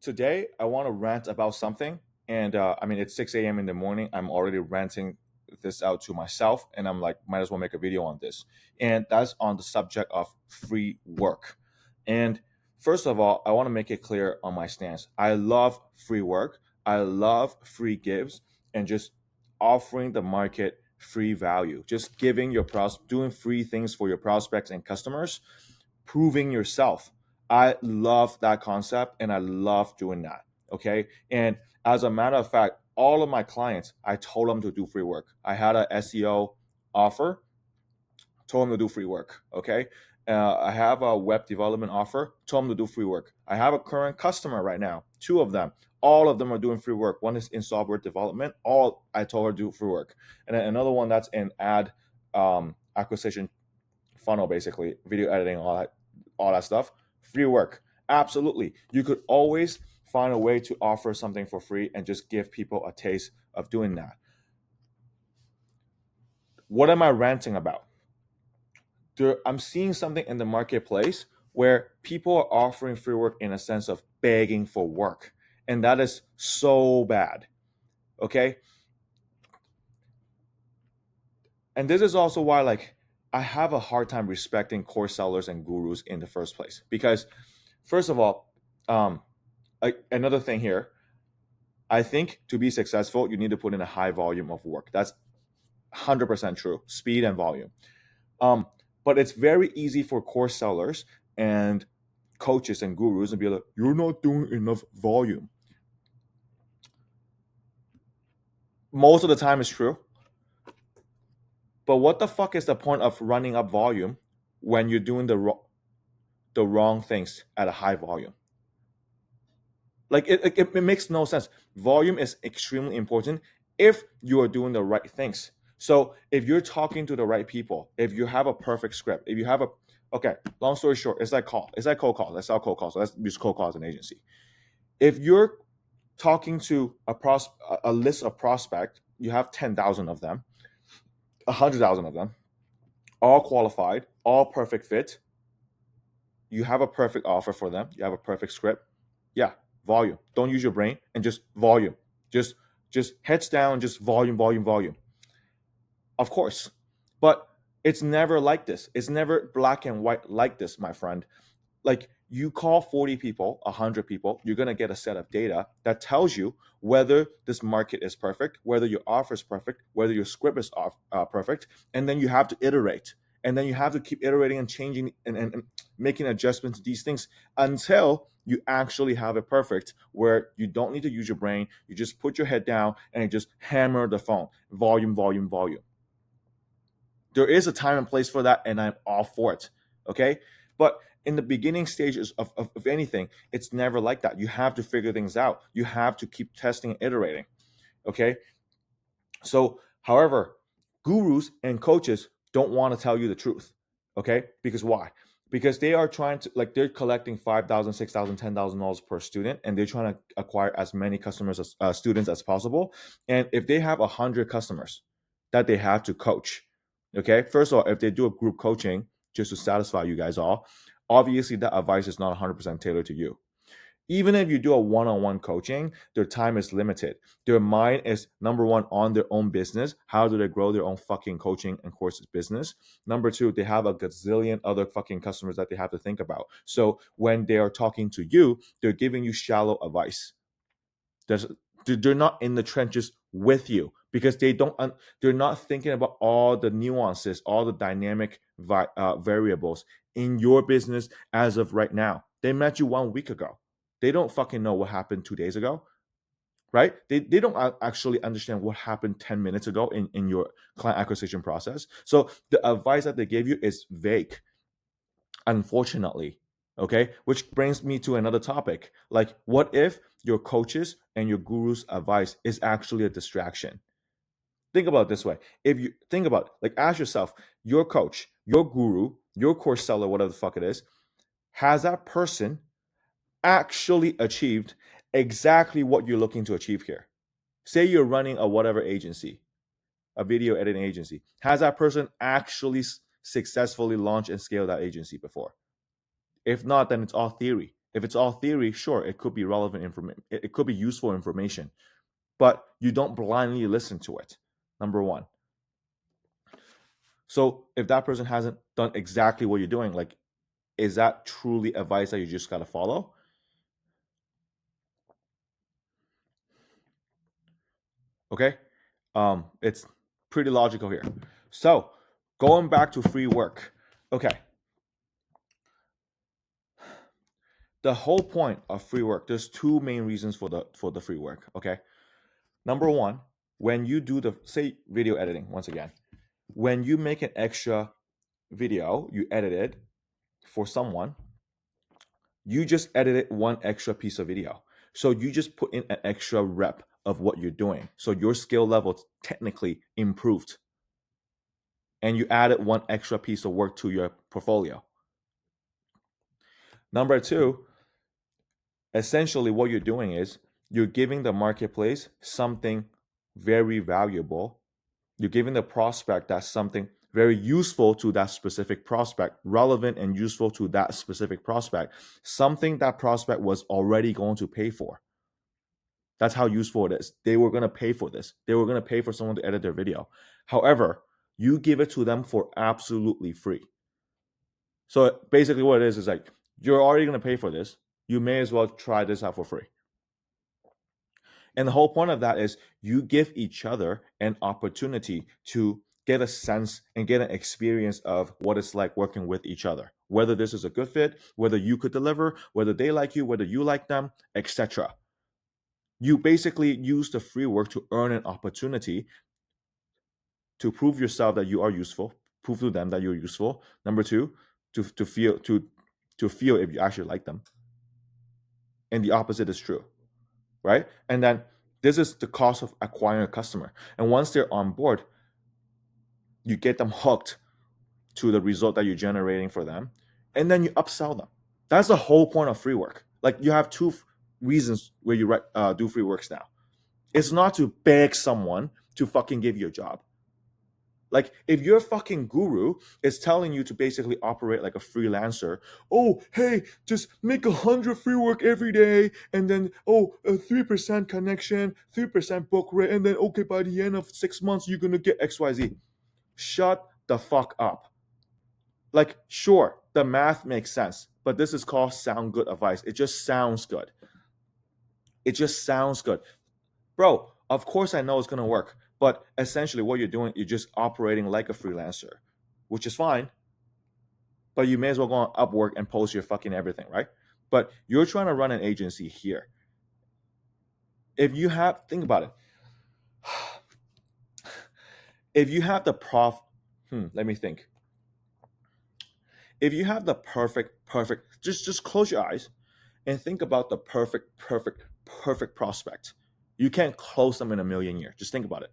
Today, I want to rant about something. And I mean, it's 6 a.m. in the morning. I'm already ranting this out to myself. And I'm like, might as well make a video on this. And that's on the subject of free work. And first of all, I want to make it clear on my stance. I love free work. I love free gives and just offering the market free value, just giving doing free things for your prospects and customers, proving yourself. I love that concept and I love doing that. Okay. And as a matter of fact, all of my clients, I told them to do free work. I had a SEO offer, told them to do free work. Okay. I have a web development offer, told them to do free work. I have a current customer right now, two of them. All of them are doing free work. One is in software development. All I told her to do free work. And then another one that's in ad acquisition funnel, basically video editing, all that stuff. Free work, absolutely. You could always find a way to offer something for free and just give people a taste of doing that. What am I ranting about? I'm seeing something in the marketplace where people are offering free work in a sense of begging for work, and that is so bad. Okay. And this is also why, like, I have a hard time respecting course sellers and gurus in the first place, because first of all, um, another thing here, I think to be successful, you need to put in a high volume of work. That's 100% true. Speed and volume. Um, but it's very easy for course sellers and coaches and gurus to be like, you're not doing enough volume. Most of the time, it's true. But what the fuck is the point of running up volume when you're doing the wrong things at a high volume? Like it makes no sense. Volume is extremely important if you are doing the right things. So if you're talking to the right people, if you have a perfect script, if you have a okay, long story short, it's like cold calls. Let's sell cold calls. So let's use cold calls as an agency. If you're talking to a list of prospect, you have 10,000 of them, 100,000 of them, all qualified, all perfect fit. You have a perfect offer for them. You have a perfect script. Yeah, volume. Don't use your brain and just volume. Just just heads down, just volume, volume, volume. Of course. But it's never like this. It's never black and white like this, my friend. Like, you call 40 people, 100 people, you're going to get a set of data that tells you whether this market is perfect, whether your offer is perfect, whether your script is perfect. And then you have to iterate. And then you have to keep iterating and changing and making adjustments to these things until you actually have it perfect, where you don't need to use your brain. You just put your head down and you just hammer the phone. Volume, volume, volume. There is a time and place for that, and I'm all for it. Okay. But in the beginning stages of anything, it's never like that. You have to figure things out. You have to keep testing and iterating. Okay. So, however, gurus and coaches don't want to tell you the truth. Okay. Because why? Because they are trying to, like, they're collecting 5,000, 6,000, $10,000 per student, and they're trying to acquire as many customers as students as possible. And if they have 100 customers that they have to coach, okay, first of all, if they do a group coaching just to satisfy you guys all, obviously that advice is not 100% tailored to you. Even if you do a one-on-one coaching, their time is limited. Their mind is, number one, on their own business. How do they grow their own fucking coaching and courses business? Number two, they have a gazillion other fucking customers that they have to think about. So when they are talking to you, they're giving you shallow advice. There's, they're not in the trenches with you because they're not thinking about all the nuances, all the dynamic variables in your business as of right now. They met you 1 week ago. They don't fucking know what happened 2 days ago, right? They don't actually understand what happened 10 minutes ago in your client acquisition process. So the advice that they gave you is vague, unfortunately. Okay, which brings me to another topic. Like, what if your coaches and your guru's advice is actually a distraction? Think about it this way. If you think about it, like, ask yourself, your coach, your guru, your course seller, whatever the fuck it is, has that person actually achieved exactly what you're looking to achieve here? Say you're running a whatever agency, a video editing agency. Has that person actually successfully launched and scaled that agency before? If not, then it's all theory. If it's all theory, sure, it could be relevant information. It could be useful information, but you don't blindly listen to it. Number one. So if that person hasn't done exactly what you're doing, like, is that truly advice that you just got to follow? Okay. It's pretty logical here. So going back to free work. Okay. The whole point of free work, there's two main reasons for the free work. Okay. Number one, when you do the, say, video editing, once again, when you make an extra video, you edit it for someone, you just edited one extra piece of video. So you just put in an extra rep of what you're doing. So your skill level technically improved. And you added one extra piece of work to your portfolio. Number two, essentially what you're doing is you're giving the marketplace something very valuable. You're giving the prospect that something very useful to that specific prospect, relevant and useful to that specific prospect, something that prospect was already going to pay for. That's how useful it is. They were going to pay for this. They were going to pay for someone to edit their video. However, you give it to them for absolutely free. So basically what it is like, you're already going to pay for this. You may as well try this out for free. And the whole point of that is you give each other an opportunity to get a sense and get an experience of what it's like working with each other, whether this is a good fit, whether you could deliver, whether they like you, whether you like them, etc. You basically use the free work to earn an opportunity to prove yourself that you are useful, prove to them that you're useful. Number two, to feel if you actually like them. And the opposite is true, right? And then this is the cost of acquiring a customer. And once they're on board, you get them hooked to the result that you're generating for them, and then you upsell them. That's the whole point of free work. Like, you have two reasons where you do free works now. It's not to beg someone to fucking give you a job. Like, if your fucking guru is telling you to basically operate like a freelancer, oh, hey, just make 100 free work every day, and then, oh, a 3% connection, 3% book rate, and then, okay, by the end of 6 months, you're going to get XYZ. Shut the fuck up. Like, sure, the math makes sense, but this is called sound good advice. It just sounds good. It just sounds good. Bro, of course I know it's going to work. But essentially what you're doing, you're just operating like a freelancer, which is fine. But you may as well go on Upwork and post your fucking everything, right? But you're trying to run an agency here. If you have, think about it. If you have the let me think. If you have the perfect, just close your eyes and think about the perfect prospect. You can't close them in a million years. Just think about it.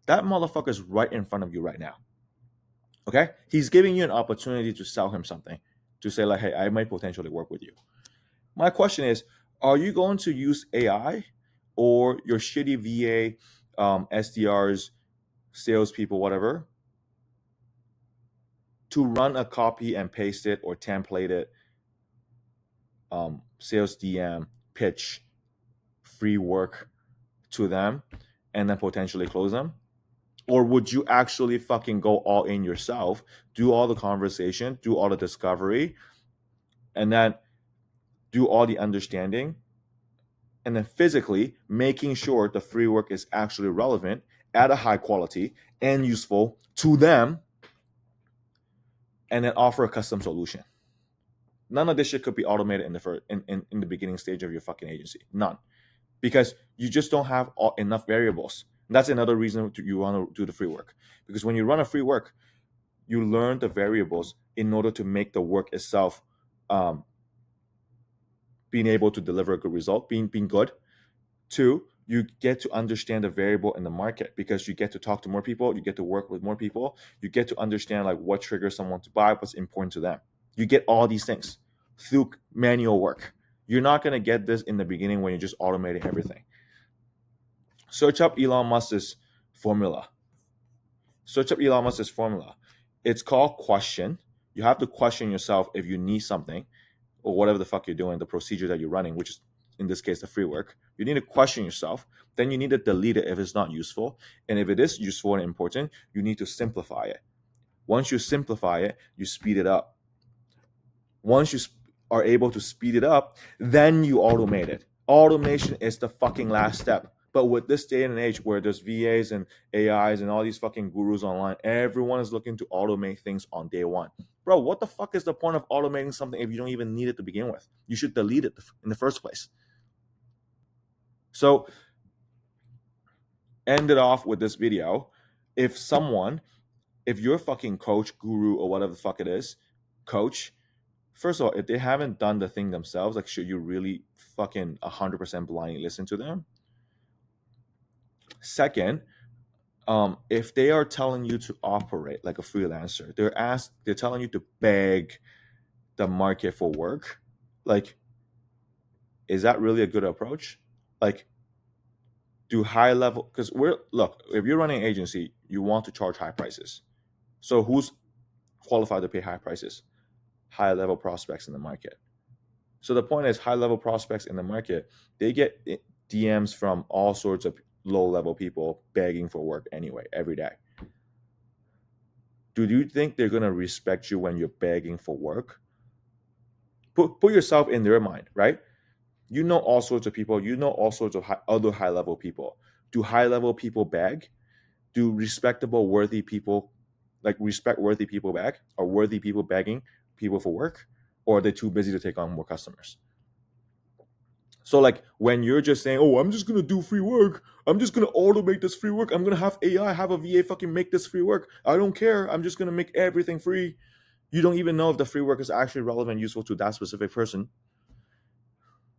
That motherfucker is right in front of you right now. Okay? He's giving you an opportunity to sell him something, to say like, hey, I might potentially work with you. My question is, are you going to use AI or your shitty VA, SDRs, salespeople, whatever, to run a copy and paste it or template it, sales DM, pitch, free work to them, and then potentially close them? Or would you actually fucking go all in yourself, do all the conversation, do all the discovery, and then do all the understanding, and then physically making sure the free work is actually relevant, at a high quality, and useful to them, and then offer a custom solution? None of this shit could be automated in the beginning stage of your fucking agency. None. Because you just don't have enough variables. And that's another reason you want to do the free work. Because when you run a free work, you learn the variables in order to make the work itself being able to deliver a good result, being good. Two, you get to understand the variable in the market because you get to talk to more people, you get to work with more people, you get to understand like what triggers someone to buy, what's important to them. You get all these things through manual work. You're not going to get this in the beginning when you're just automating everything. Search up Elon Musk's formula. It's called question. You have to question yourself if you need something, or whatever the fuck you're doing, the procedure that you're running, which is in this case the free work, you need to question yourself. Then you need to delete it if it's not useful. And if it is useful and important, you need to simplify it. Once you simplify it, you speed it up. Once you are able to speed it up, then you automate it. Automation is the fucking last step. But with this day and age where there's VAs and AIs and all these fucking gurus online, everyone is looking to automate things on day one. Bro, what the fuck is the point of automating something if you don't even need it to begin with? You should delete it in the first place. So, end it off with this video. If your fucking coach, guru, or whatever the fuck it is, coach, first of all, if they haven't done the thing themselves, like, should you really fucking 100% blindly listen to them? Second, if they are telling you to operate like a freelancer, they're telling you to beg the market for work. Like, is that really a good approach? Like, do high level, because if you're running an agency, you want to charge high prices. So who's qualified to pay high prices? High level prospects in the market. So the point is, high level prospects in the market, they get DMs from all sorts of low level people begging for work anyway, every day. Do you think they're going to respect you when you're begging for work? Put yourself in their mind, right? You know all sorts of people, you know all sorts of other high level people. Do high level people beg? Do respectable, worthy people, like respect worthy people beg? Are worthy people begging people for work? Or are they too busy to take on more customers? So like when you're just saying, oh, I'm just going to do free work. I'm just going to automate this free work. I'm going to have AI, have a VA fucking make this free work. I don't care. I'm just going to make everything free. You don't even know if the free work is actually relevant, useful to that specific person.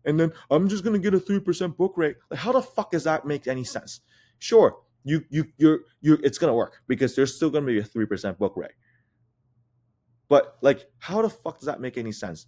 And then I'm just going to get a 3% book rate. Like, how the fuck does that make any sense? Sure, it's going to work because there's still going to be a 3% book rate. But like, how the fuck does that make any sense?